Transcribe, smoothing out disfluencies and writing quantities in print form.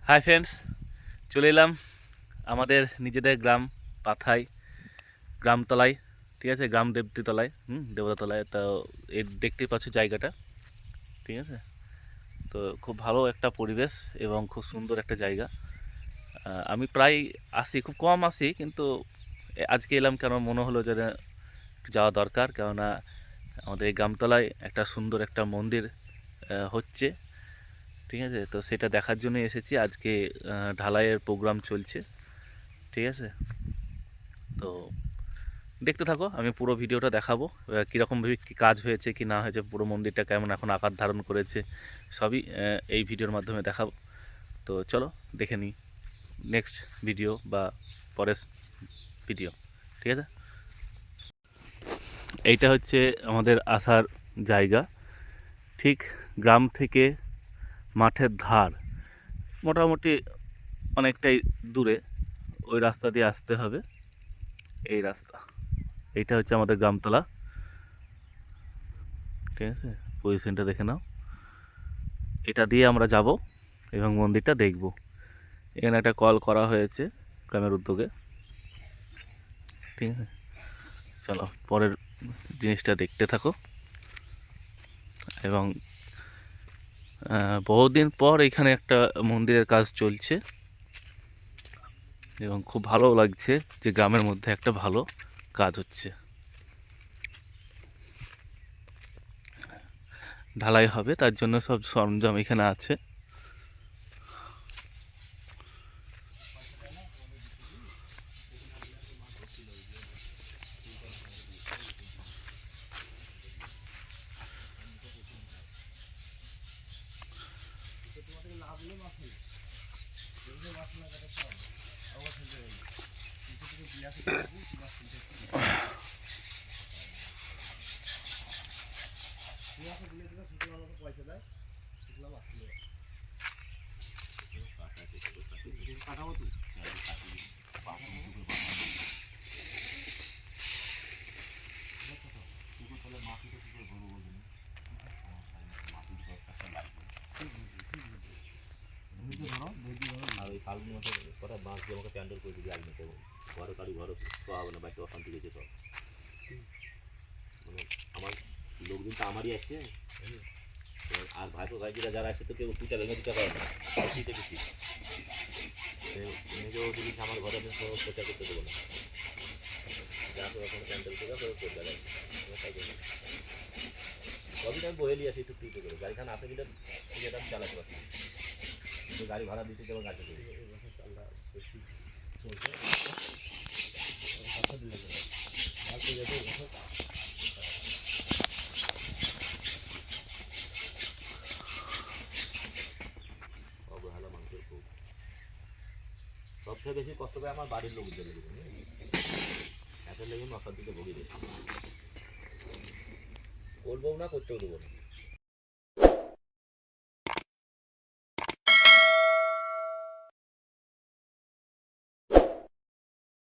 Hi friends, চলে এলাম আমাদের নিজেদের গ্রাম পাথাই গ্রামতলায়। ঠিক আছে, গ্রাম দেবতীতলায়, দেবতাতলায়। তো এই দেখতেই পাচ্ছ জায়গাটা। ঠিক আছে, তো খুব ভালো একটা পরিবেশ এবং খুব সুন্দর একটা জায়গা। আমি প্রায় আসি, খুব কম আসি, কিন্তু আজকে এলাম কেন মনে হলো যে না, একটু যাওয়া দরকার। কেননা আমাদের এই গ্রামতলায় একটা সুন্দর একটা মন্দির হচ্ছে। ঠিক আছে, তো সেটা দেখার জন্য এসেছি। আজকে ঢালাইয়ের প্রোগ্রাম চলছে। ঠিক আছে, তো দেখতে থাকো, আমি পুরো ভিডিওটা দেখাবো কীরকমভাবে কী কাজ হয়েছে কি না হয়েছে, পুরো মন্দিরটা কেমন এখন আকার ধারণ করেছে, সবই এই ভিডিওর মাধ্যমে দেখাবো। তো চলো দেখে নিই নেক্সট ভিডিও বা পরের ভিডিও। ঠিক আছে, এইটা হচ্ছে আমাদের আসার জায়গা। ঠিক গ্রাম থেকে মাঠের ধার মোটামুটি অনেকটাই দূরে, ওই রাস্তা দিয়ে আসতে হবে। এই রাস্তা, এইটা হচ্ছে আমাদের গ্রামতলা। ঠিক আছে, পজিশনটা দেখে নাও। এটা দিয়ে আমরা যাব এবং মন্দিরটা দেখব। এখানে একটা কল করা হয়েছে গ্রামের উদ্যোগে। ঠিক আছে, চলো পরের জিনিসটা দেখতে থাকো। এবং বহুদিন পর এখানে একটা মন্দিরের কাজ চলছে এবং খুব ভালো লাগছে যে গ্রামের মধ্যে একটা ভালো কাজ হচ্ছে। ঢালাই হবে, তার জন্য সব সরঞ্জাম এখানে আছে। আর ওই ফাল্গুন মাসের কটা বাঁশ দিয়ে আমাকে প্যান্ডেল করে দিবি আগে নিতে ঘরে কারো ঘরে শোয়া হবে না, বাড়িতে অশান্তি গেছে সব। মানে আমার লোকজন তো আমারই আসছে, আর ভাইপো ভাইজিরা যারা আসছে তো কেউ পূজা ভেঙে দিতে পারে না, দিতে বেশি নিজেও জিনিস আমার ঘরে আমি প্রচার করতে দেবো না। যা তো এখন প্যান্ডেল থেকে করবে তাই জন্য সবই আমি বয়ে নিয়ে আসি একটু ফ্রিতে করে। গাড়িখান আসে গেলে এটা আমি চালাতে পারছি, কিন্তু গাড়ি ভাড়া দিতে যাবো গাড়ি চলছে। অবহেলা মানুষের খুব, সবচেয়ে বেশি কষ্ট পায় আমার বাড়ির লোকদের লেগে, এত লেগে অশান্তিতে ভুগি দিয়েছি। বলবো না, করতেও দেবো না।